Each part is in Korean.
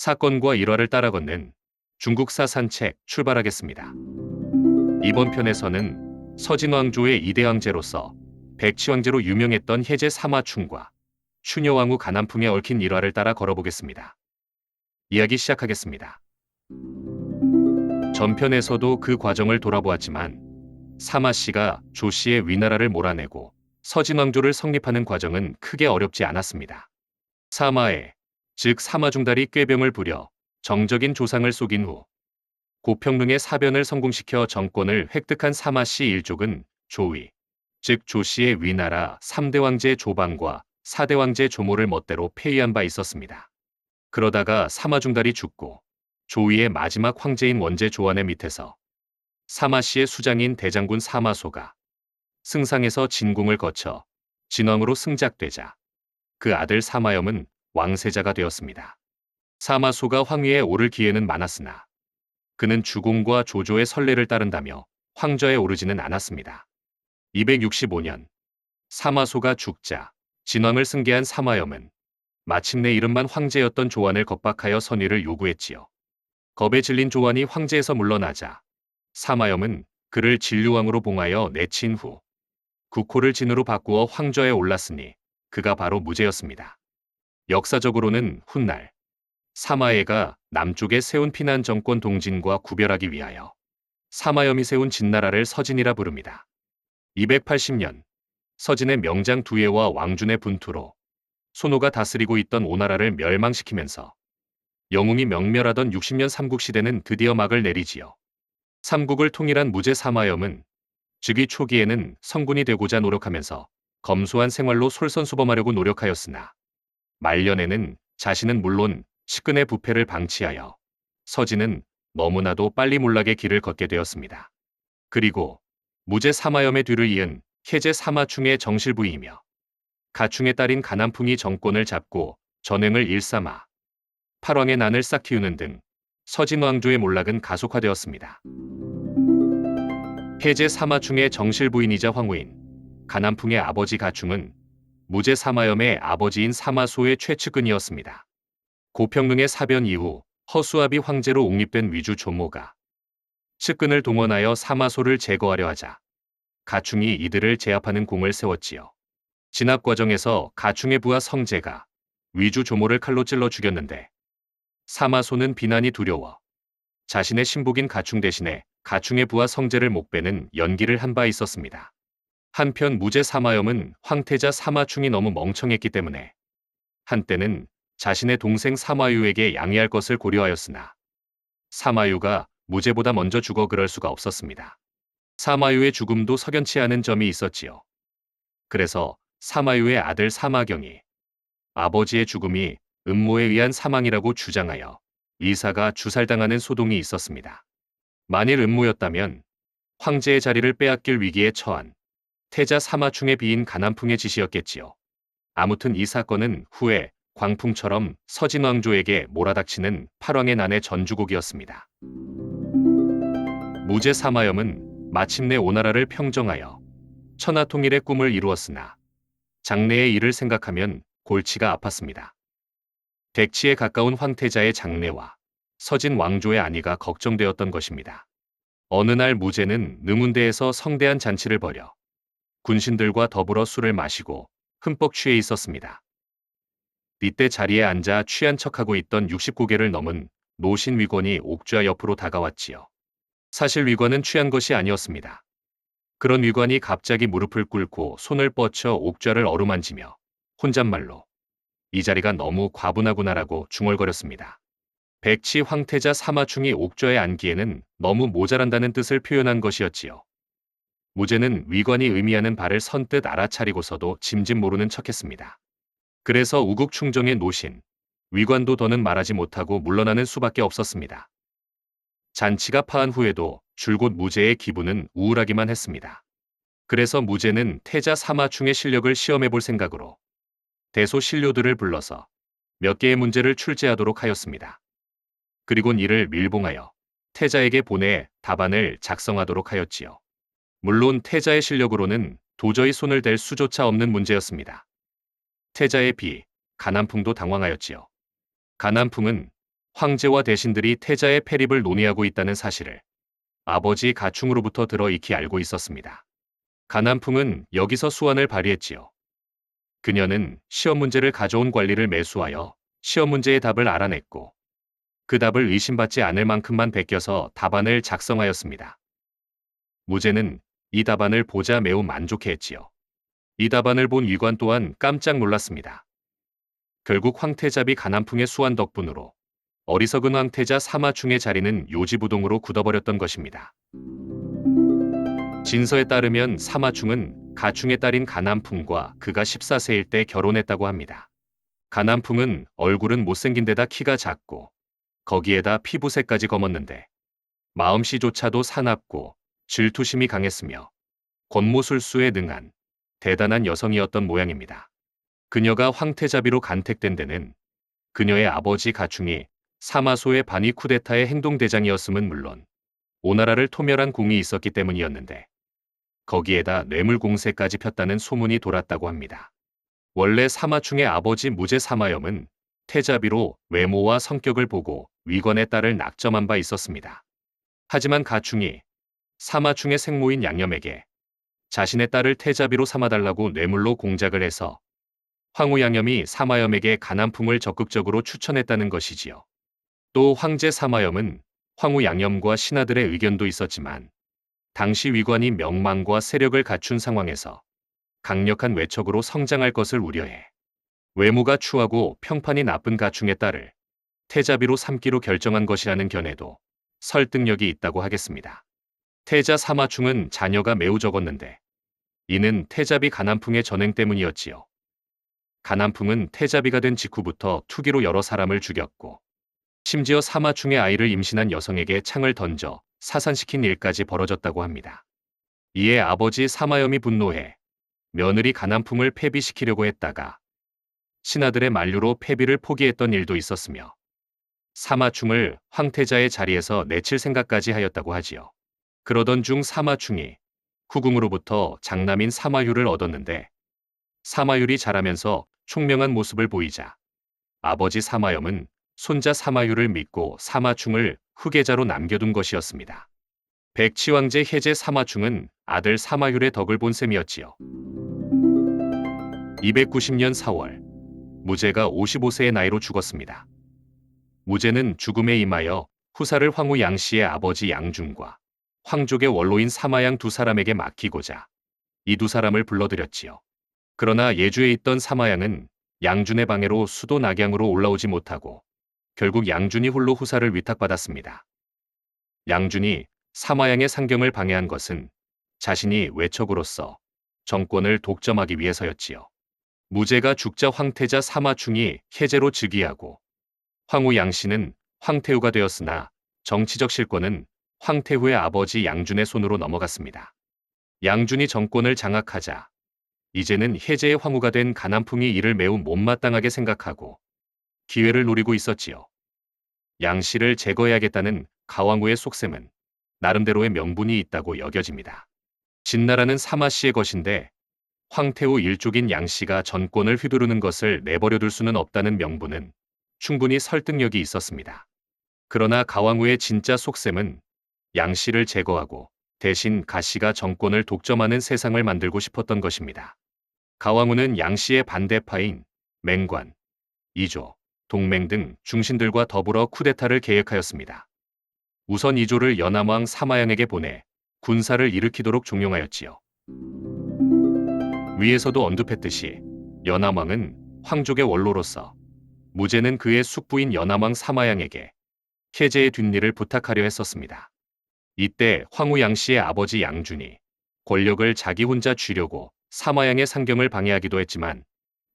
사건과 일화를 따라 걷는 중국사 산책 출발하겠습니다. 이번 편에서는 서진왕조의 이대 황제로서 백치왕제로 유명했던 해제 사마충과 추녀왕후 가난풍에 얽힌 일화를 따라 걸어보겠습니다. 이야기 시작하겠습니다. 전편에서도 그 과정을 돌아보았지만 사마씨가 조씨의 위나라를 몰아내고 서진왕조를 성립하는 과정은 크게 어렵지 않았습니다. 사마에, 즉 사마중달이 꾀병을 부려 정적인 조상을 속인 후 고평릉의 사변을 성공시켜 정권을 획득한 사마씨 일족은 조위, 즉 조씨의 위나라 3대 황제 조방과 4대 황제 조모를 멋대로 폐위한 바 있었습니다. 그러다가 사마중달이 죽고 조위의 마지막 황제인 원제 조안의 밑에서 사마씨의 수장인 대장군 사마소가 승상에서 진궁을 거쳐 진왕으로 승작되자 그 아들 사마염은 왕세자가 되었습니다. 사마소가 황위에 오를 기회는 많았으나 그는 주공과 조조의 선례를 따른다며 황좌에 오르지는 않았습니다. 265년 사마소가 죽자 진왕을 승계한 사마염은 마침내 이름만 황제였던 조안을 겁박하여 선위를 요구했지요. 겁에 질린 조안이 황제에서 물러나자 사마염은 그를 진류왕으로 봉하여 내친 후 국호를 진으로 바꾸어 황좌에 올랐으니 그가 바로 무제였습니다. 역사적으로는 훗날 사마예가 남쪽에 세운 피난 정권 동진과 구별하기 위하여 사마염이 세운 진나라를 서진이라 부릅니다. 280년 서진의 명장 두예와 왕준의 분투로 손호가 다스리고 있던 오나라를 멸망시키면서 영웅이 명멸하던 60년 삼국시대는 드디어 막을 내리지요. 삼국을 통일한 무제 사마염은 즉위 초기에는 성군이 되고자 노력하면서 검소한 생활로 솔선수범하려고 노력하였으나 말년에는 자신은 물론 측근의 부패를 방치하여 서진은 너무나도 빨리 몰락의 길을 걷게 되었습니다. 그리고 무제 사마염의 뒤를 이은 해제 사마충의 정실부이며 가충의 딸인 가난풍이 정권을 잡고 전횡을 일삼아 팔왕의 난을 싹 틔우는 등 서진왕조의 몰락은 가속화되었습니다. 해제 사마충의 정실부인이자 황후인 가난풍의 아버지 가충은 무제 사마염의 아버지인 사마소의 최측근이었습니다. 고평릉의 사변 이후 허수아비 황제로 옹립된 위주 조모가 측근을 동원하여 사마소를 제거하려 하자 가충이 이들을 제압하는 공을 세웠지요. 진압 과정에서 가충의 부하 성제가 위주 조모를 칼로 찔러 죽였는데 사마소는 비난이 두려워 자신의 신복인 가충 대신에 가충의 부하 성제를 목베는 연기를 한 바 있었습니다. 한편 무제 사마염은 황태자 사마충이 너무 멍청했기 때문에 한때는 자신의 동생 사마유에게 양해할 것을 고려하였으나 사마유가 무제보다 먼저 죽어 그럴 수가 없었습니다. 사마유의 죽음도 석연치 않은 점이 있었지요. 그래서 사마유의 아들 사마경이 아버지의 죽음이 음모에 의한 사망이라고 주장하여 이사가 주살당하는 소동이 있었습니다. 만일 음모였다면 황제의 자리를 빼앗길 위기에 처한 태자 사마충의 비인 가난풍의 지시였겠지요. 아무튼 이 사건은 후에 광풍처럼 서진왕조에게 몰아닥치는 팔왕의 난의 전주곡이었습니다. 무제 사마염은 마침내 오나라를 평정하여 천하통일의 꿈을 이루었으나 장래의 일을 생각하면 골치가 아팠습니다. 백치에 가까운 황태자의 장래와 서진 왕조의 안위가 걱정되었던 것입니다. 어느 날 무제는 능운대에서 성대한 잔치를 벌여 군신들과 더불어 술을 마시고 흠뻑 취해 있었습니다. 이때 자리에 앉아 취한 척하고 있던 69개를 넘은 노신 위관이 옥좌 옆으로 다가왔지요. 사실 위관은 취한 것이 아니었습니다. 그런 위관이 갑자기 무릎을 꿇고 손을 뻗쳐 옥좌를 어루만지며 혼잣말로 이 자리가 너무 과분하구나라고 중얼거렸습니다. 백치 황태자 사마충이 옥좌에 앉기에는 너무 모자란다는 뜻을 표현한 것이었지요. 무제는 위관이 의미하는 바를 선뜻 알아차리고서도 짐짓 모르는 척했습니다. 그래서 우국충정의 노신, 위관도 더는 말하지 못하고 물러나는 수밖에 없었습니다. 잔치가 파한 후에도 줄곧 무제의 기분은 우울하기만 했습니다. 그래서 무제는 태자 사마충의 실력을 시험해 볼 생각으로 대소 신료들을 불러서 몇 개의 문제를 출제하도록 하였습니다. 그리곤 이를 밀봉하여 태자에게 보내 답안을 작성하도록 하였지요. 물론 태자의 실력으로는 도저히 손을 댈 수조차 없는 문제였습니다. 태자의 비, 가난풍도 당황하였지요. 가난풍은 황제와 대신들이 태자의 패립을 논의하고 있다는 사실을 아버지 가충으로부터 들어 익히 알고 있었습니다. 가난풍은 여기서 수완을 발휘했지요. 그녀는 시험 문제를 가져온 관리를 매수하여 시험 문제의 답을 알아냈고 그 답을 의심받지 않을 만큼만 베껴서 답안을 작성하였습니다. 무제는 이 답안을 보자 매우 만족해했지요. 이 답안을 본 위관 또한 깜짝 놀랐습니다. 결국 황태자비 가난풍의 수완 덕분으로 어리석은 황태자 사마충의 자리는 요지부동으로 굳어버렸던 것입니다. 진서에 따르면 사마충은 가충의 딸인 가난풍과 그가 14세일 때 결혼했다고 합니다. 가난풍은 얼굴은 못생긴 데다 키가 작고 거기에다 피부색까지 검었는데 마음씨조차도 사납고 질투심이 강했으며 권모술수에 능한 대단한 여성이었던 모양입니다. 그녀가 황태자비로 간택된 데는 그녀의 아버지 가충이 사마소의 반위 쿠데타의 행동대장이었음은 물론 오나라를 토멸한 공이 있었기 때문이었는데 거기에다 뇌물공세까지 폈다는 소문이 돌았다고 합니다. 원래 사마충의 아버지 무제 사마염은 태자비로 외모와 성격을 보고 위관의 딸을 낙점한 바 있었습니다. 하지만 가충이 사마충의 생모인 양염에게 자신의 딸을 태자비로 삼아달라고 뇌물로 공작을 해서 황후 양염이 사마염에게 가난풍을 적극적으로 추천했다는 것이지요. 또 황제 사마염은 황후 양염과 신하들의 의견도 있었지만 당시 위관이 명망과 세력을 갖춘 상황에서 강력한 외척으로 성장할 것을 우려해 외모가 추하고 평판이 나쁜 가충의 딸을 태자비로 삼기로 결정한 것이라는 견해도 설득력이 있다고 하겠습니다. 태자 사마충은 자녀가 매우 적었는데 이는 태자비 가난풍의 전행 때문이었지요. 가난풍은 태자비가 된 직후부터 투기로 여러 사람을 죽였고 심지어 사마충의 아이를 임신한 여성에게 창을 던져 사산시킨 일까지 벌어졌다고 합니다. 이에 아버지 사마염이 분노해 며느리 가난풍을 폐비시키려고 했다가 신하들의 만류로 폐비를 포기했던 일도 있었으며 사마충을 황태자의 자리에서 내칠 생각까지 하였다고 하지요. 그러던 중 사마충이 후궁으로부터 장남인 사마율을 얻었는데 사마율이 자라면서 총명한 모습을 보이자 아버지 사마염은 손자 사마율을 믿고 사마충을 후계자로 남겨둔 것이었습니다. 백치왕제 해제 사마충은 아들 사마율의 덕을 본 셈이었지요. 290년 4월 무제가 55세의 나이로 죽었습니다. 무제는 죽음에 임하여 후사를 황후 양씨의 아버지 양준과 황족의 원로인 사마양 두 사람에게 맡기고자 이 두 사람을 불러들였지요. 그러나 예주에 있던 사마양은 양준의 방해로 수도 낙양으로 올라오지 못하고 결국 양준이 홀로 후사를 위탁받았습니다. 양준이 사마양의 상경을 방해한 것은 자신이 외척으로서 정권을 독점하기 위해서였지요. 무제가 죽자 황태자 사마충이 해제로 즉위하고 황후 양씨는 황태후가 되었으나 정치적 실권은 황태후의 아버지 양준의 손으로 넘어갔습니다. 양준이 정권을 장악하자 이제는 해제의 황후가 된 가난풍이 이를 매우 못마땅하게 생각하고 기회를 노리고 있었지요. 양씨를 제거해야겠다는 가왕후의 속셈은 나름대로의 명분이 있다고 여겨집니다. 진나라는 사마씨의 것인데 황태후 일족인 양씨가 전권을 휘두르는 것을 내버려둘 수는 없다는 명분은 충분히 설득력이 있었습니다. 그러나 가왕후의 진짜 속셈은 양씨를 제거하고 대신 가씨가 정권을 독점하는 세상을 만들고 싶었던 것입니다. 가왕후는 양씨의 반대파인 맹관, 이조, 동맹 등 중신들과 더불어 쿠데타를 계획하였습니다. 우선 이조를 연암왕 사마양에게 보내 군사를 일으키도록 종용하였지요. 위에서도 언급했듯이 연암왕은 황족의 원로로서 무제는 그의 숙부인 연암왕 사마양에게 해제의 뒷일을 부탁하려 했었습니다. 이때 황후 양씨의 아버지 양준이 권력을 자기 혼자 쥐려고 사마양의 상경을 방해하기도 했지만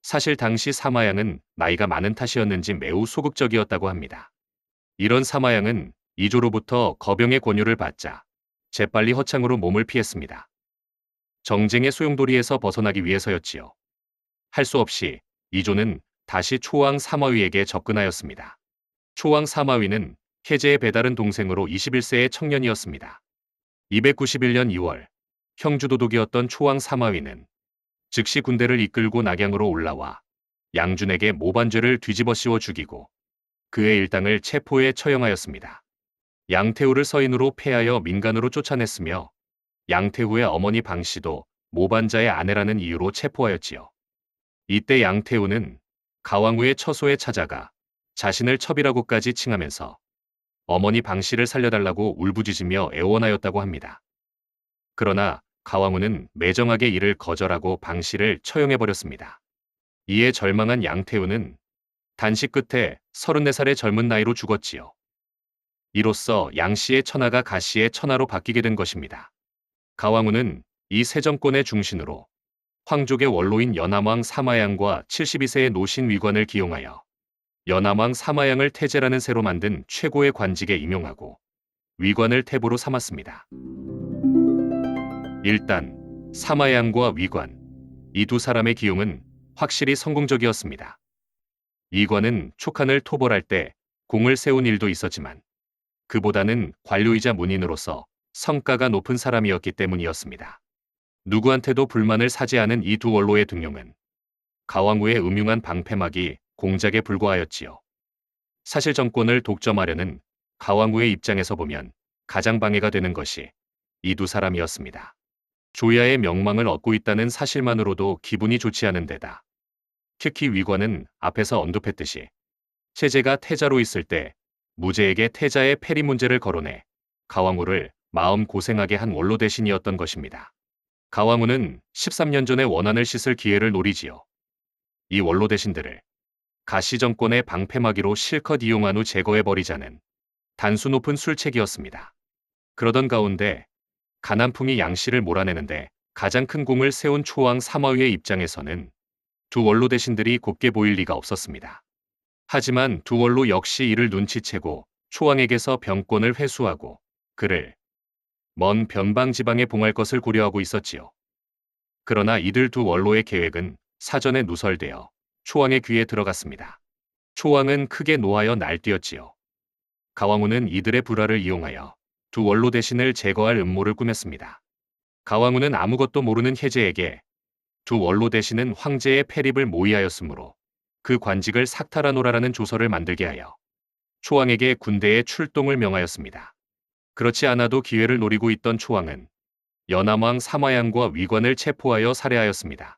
사실 당시 사마양은 나이가 많은 탓이었는지 매우 소극적이었다고 합니다. 이런 사마양은 이조로부터 거병의 권유를 받자 재빨리 허창으로 몸을 피했습니다. 정쟁의 소용돌이에서 벗어나기 위해서였지요. 할 수 없이 이조는 다시 초왕 사마위에게 접근하였습니다. 초왕 사마위는 해제의 배다른 동생으로 21세의 청년이었습니다. 291년 2월 형주도독이었던 초왕 사마위는 즉시 군대를 이끌고 낙양으로 올라와 양준에게 모반죄를 뒤집어 씌워 죽이고 그의 일당을 체포해 처형하였습니다. 양태우를 서인으로 폐하여 민간으로 쫓아냈으며 양태우의 어머니 방씨도 모반자의 아내라는 이유로 체포하였지요. 이때 양태우는 가왕후의 처소에 찾아가 자신을 첩이라고까지 칭하면서 어머니 방씨를 살려달라고 울부짖으며 애원하였다고 합니다. 그러나 가왕후는 매정하게 이를 거절하고 방씨를 처형해버렸습니다. 이에 절망한 양태우는 단식 끝에 34살의 젊은 나이로 죽었지요. 이로써 양씨의 천하가 가씨의 천하로 바뀌게 된 것입니다. 가왕후는 이 새 정권의 중신으로 황족의 원로인 연암왕 사마양과 72세의 노신 위관을 기용하여 연암왕 사마양을 태제라는 새로 만든 최고의 관직에 임용하고 위관을 태부로 삼았습니다. 일단 사마양과 위관, 이 두 사람의 기용은 확실히 성공적이었습니다. 위관은 촉한을 토벌할 때 공을 세운 일도 있었지만 그보다는 관료이자 문인으로서 성과가 높은 사람이었기 때문이었습니다. 누구한테도 불만을 사지 않은 이 두 원로의 등용은 가왕후의 음흉한 방패막이 공작에 불과하였지요. 사실 정권을 독점하려는 가왕후의 입장에서 보면 가장 방해가 되는 것이 이 두 사람이었습니다. 조야의 명망을 얻고 있다는 사실만으로도 기분이 좋지 않은 데다 특히 위관은 앞에서 언급했듯이 체제가 태자로 있을 때 무제에게 태자의 폐리 문제를 거론해 가왕후를 마음 고생하게 한 원로 대신이었던 것입니다. 가왕후는 13년 전에 원한을 씻을 기회를 노리지요. 이 원로 대신들을 가시 정권의 방패막이로 실컷 이용한 후 제거해버리자는 단수 높은 술책이었습니다. 그러던 가운데 가난풍이 양씨를 몰아내는데 가장 큰 공을 세운 초왕 사마위의 입장에서는 두 원로 대신들이 곱게 보일 리가 없었습니다. 하지만 두 원로 역시 이를 눈치채고 초왕에게서 병권을 회수하고 그를 먼 변방 지방에 봉할 것을 고려하고 있었지요. 그러나 이들 두 원로의 계획은 사전에 누설되어 초왕의 귀에 들어갔습니다. 초왕은 크게 노하여 날뛰었지요. 가왕후는 이들의 불화를 이용하여 두 원로 대신을 제거할 음모를 꾸몄습니다. 가왕후는 아무것도 모르는 혜제에게 두 원로 대신은 황제의 패립을 모의하였으므로 그 관직을 삭탈하노라라는 조서를 만들게 하여 초왕에게 군대에 출동을 명하였습니다. 그렇지 않아도 기회를 노리고 있던 초왕은 연암왕 사마양과 위관을 체포하여 살해하였습니다.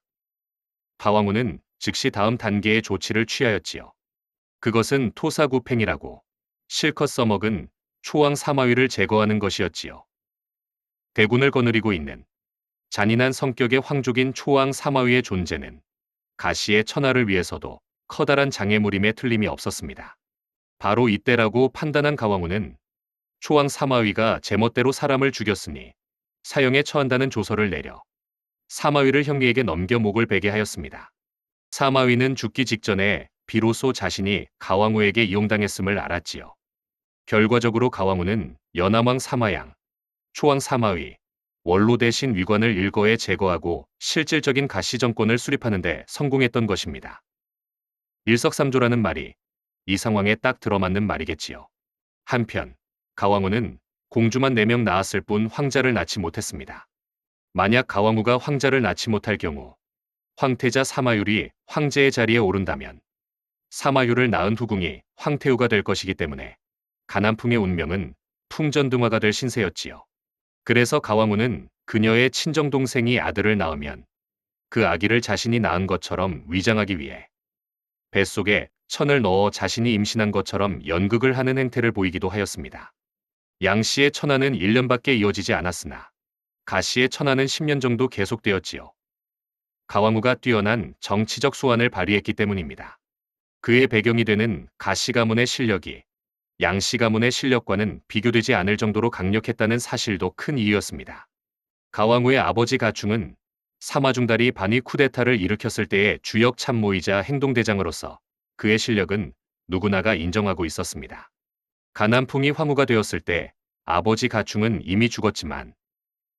가왕후는 즉시 다음 단계의 조치를 취하였지요. 그것은 토사구팽이라고 실컷 써먹은 초왕 사마위를 제거하는 것이었지요. 대군을 거느리고 있는 잔인한 성격의 황족인 초왕 사마위의 존재는 가시의 천하를 위해서도 커다란 장애물임에 틀림이 없었습니다. 바로 이때라고 판단한 가왕후는 초왕 사마위가 제멋대로 사람을 죽였으니 사형에 처한다는 조서를 내려 사마위를 형리에게 넘겨 목을 베게 하였습니다. 사마위는 죽기 직전에 비로소 자신이 가왕후에게 이용당했음을 알았지요. 결과적으로 가왕후는 연암왕 사마양, 초왕 사마위, 원로 대신 위관을 일거에 제거하고 실질적인 가시 정권을 수립하는 데 성공했던 것입니다. 일석삼조라는 말이 이 상황에 딱 들어맞는 말이겠지요. 한편 가왕후는 공주만 4명 낳았을 뿐 황자를 낳지 못했습니다. 만약 가왕후가 황자를 낳지 못할 경우 황태자 사마율이 황제의 자리에 오른다면 사마율을 낳은 후궁이 황태우가 될 것이기 때문에 가난풍의 운명은 풍전등화가 될 신세였지요. 그래서 가왕후는 그녀의 친정동생이 아들을 낳으면 그 아기를 자신이 낳은 것처럼 위장하기 위해 뱃속에 천을 넣어 자신이 임신한 것처럼 연극을 하는 행태를 보이기도 하였습니다. 양씨의 천하는 1년밖에 이어지지 않았으나 가씨의 천하는 10년 정도 계속되었지요. 가왕후가 뛰어난 정치적 소환을 발휘했기 때문입니다. 그의 배경이 되는 가씨 가문의 실력이 양씨 가문의 실력과는 비교되지 않을 정도로 강력했다는 사실도 큰 이유였습니다. 가왕후의 아버지 가충은 사마중달이 반위 쿠데타를 일으켰을 때의 주역 참모이자 행동대장으로서 그의 실력은 누구나가 인정하고 있었습니다. 가난풍이 황후가 되었을 때 아버지 가충은 이미 죽었지만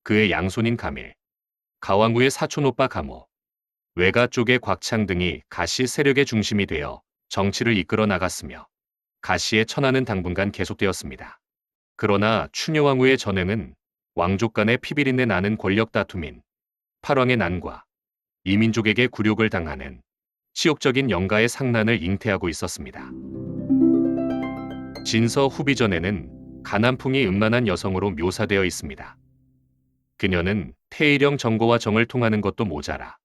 그의 양손인 가밀, 가왕후의 사촌오빠 가모, 외가 쪽의 곽창 등이 가시 세력의 중심이 되어 정치를 이끌어 나갔으며 가시의 천하는 당분간 계속되었습니다. 그러나 추녀왕후의 전횡은 왕족 간의 피비린내 나는 권력 다툼인 팔왕의 난과 이민족에게 굴욕을 당하는 치욕적인 영가의 상난을 잉태하고 있었습니다. 진서 후비전에는 가난풍이 음란한 여성으로 묘사되어 있습니다. 그녀는 태일령 정거와 정을 통하는 것도 모자라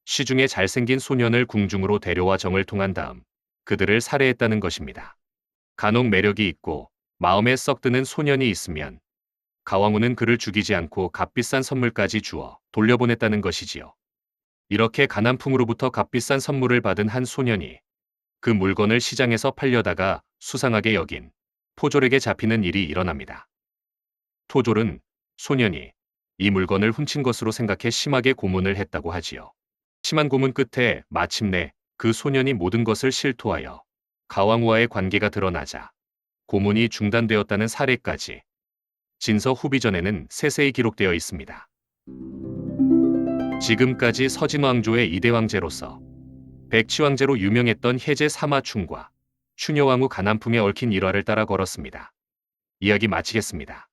시중에 잘생긴 소년을 궁중으로 데려와 정을 통한 다음 그들을 살해했다는 것입니다. 간혹 매력이 있고 마음에 썩 드는 소년이 있으면 가왕후는 그를 죽이지 않고 값비싼 선물까지 주어 돌려보냈다는 것이지요. 이렇게 가난풍으로부터 값비싼 선물을 받은 한 소년이 그 물건을 시장에서 팔려다가 수상하게 여긴 토졸에게 잡히는 일이 일어납니다. 토졸은 소년이 이 물건을 훔친 것으로 생각해 심하게 고문을 했다고 하지요. 심한 고문 끝에 마침내 그 소년이 모든 것을 실토하여 가왕후와의 관계가 드러나자 고문이 중단되었다는 사례까지 진서 후비전에는 세세히 기록되어 있습니다. 지금까지 서진왕조의 2대 왕제로서 백치왕제로 유명했던 해제 사마충과 추녀왕후 가난풍에 얽힌 일화를 따라 걸었습니다. 이야기 마치겠습니다.